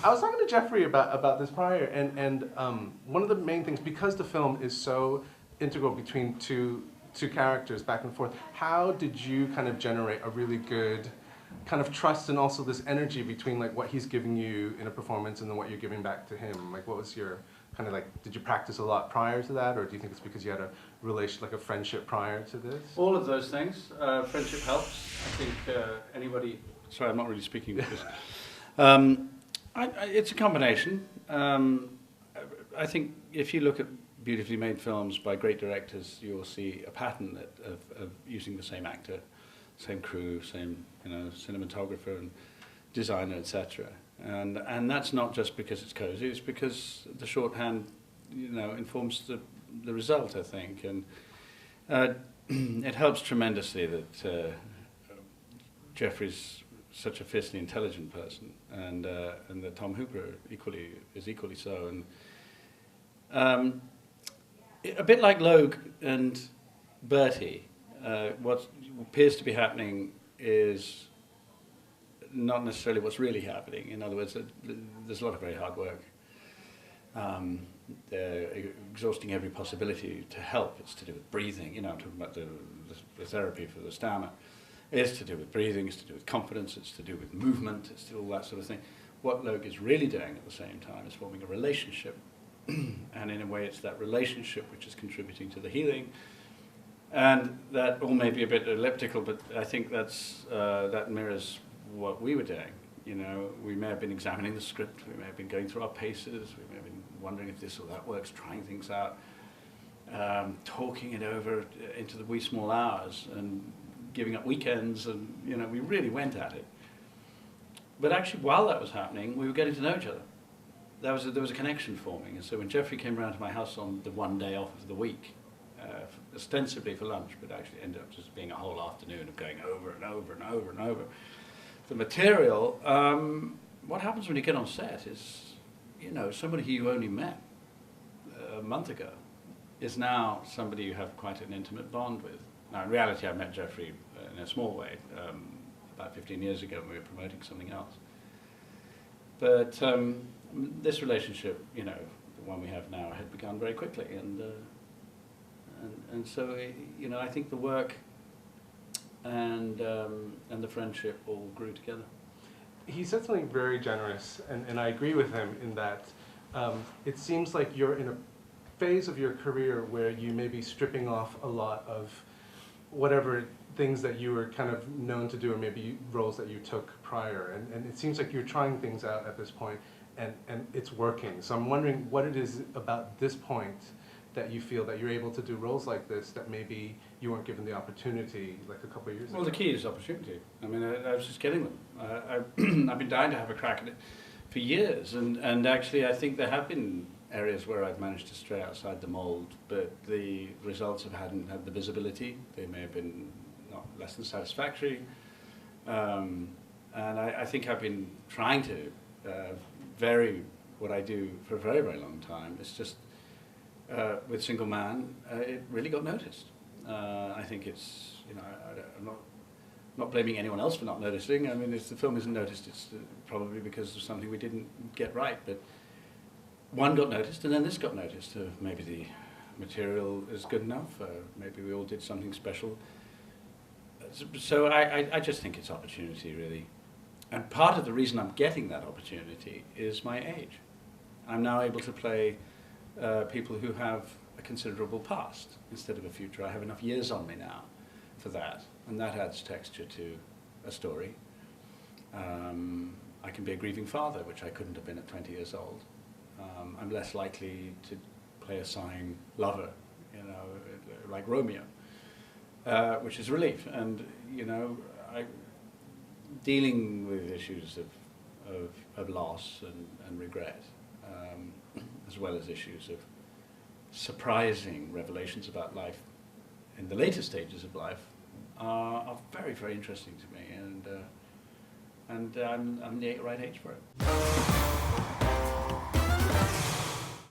I was talking to Jeffrey about this prior, and one of the main things, because the film is so integral between two characters back and forth, how did you kind of generate a really good kind of trust and also this energy between like what he's giving you in a performance and then what you're giving back to him? Like, what was your kind of like, did you practice a lot prior to that, or do you think it's because you had a relation, like a friendship prior to this? All of those things. Friendship helps. I think anybody... Sorry, I'm not really speaking because... it's a combination. I think if you look at beautifully made films by great directors, you'll see a pattern of using the same actor, same crew, same cinematographer and designer, etc. And that's not just because it's cozy; it's because the shorthand, informs the result, I think, and it helps tremendously that Jeffrey's such a fiercely intelligent person, and that Tom Hooper is equally so, and a bit like Logue and Bertie, what appears to be happening is not necessarily what's really happening. In other words, there's a lot of very hard work. They're exhausting every possibility to help. It's to do with breathing. I'm talking about the therapy for the stammer. It's to do with breathing, it's to do with confidence, it's to do with movement, it's to do all that sort of thing. What Logue is really doing at the same time is forming a relationship. And in a way it's that relationship which is contributing to the healing. And that all may be a bit elliptical, but I think that mirrors what we were doing. We may have been examining the script, we may have been going through our paces, we may have been wondering if this or that works, trying things out, talking it over into the wee small hours, and giving up weekends, and we really went at it. But actually, while that was happening, we were getting to know each other. There was a connection forming, and so when Jeffrey came around to my house on the one day off of the week, ostensibly for lunch, but actually ended up just being a whole afternoon of going over and over and over and over the material. What happens when you get on set is, somebody who you only met a month ago is now somebody you have quite an intimate bond with. Now, in reality, I met Jeffrey in a small way about 15 years ago when we were promoting something else. But this relationship, the one we have now, had begun very quickly, and so I think the work and the friendship all grew together. He said something very generous, and I agree with him in that it seems like you're in a phase of your career where you may be stripping off a lot of whatever things that you were kind of known to do, or maybe roles that you took prior, and it seems like you're trying things out at this point, and it's working. So I'm wondering what it is about this point that you feel that you're able to do roles like this that maybe you weren't given the opportunity like a couple of years ago. Well, the key is opportunity. I mean, I was just getting them. I've been dying to have a crack at it for years, and actually I think there have been areas where I've managed to stray outside the mould, but the results hadn't had the visibility. They may have been not less than satisfactory. And I think I've been trying to vary what I do for a very, very long time. It's just, with Single Man, it really got noticed. I think it's, I'm not blaming anyone else for not noticing. I mean, if the film isn't noticed, it's probably because of something we didn't get right. But one got noticed, and then this got noticed. Maybe the material is good enough. Maybe we all did something special. So I just think it's opportunity, really. And part of the reason I'm getting that opportunity is my age. I'm now able to play people who have a considerable past instead of a future. I have enough years on me now for that, and that adds texture to a story. I can be a grieving father, which I couldn't have been at 20 years old. I'm less likely to play a sighing lover, like Romeo, which is a relief. And dealing with issues of loss and regret, as well as issues of surprising revelations about life in the later stages of life, are very, very interesting to me, and I'm the right age for it.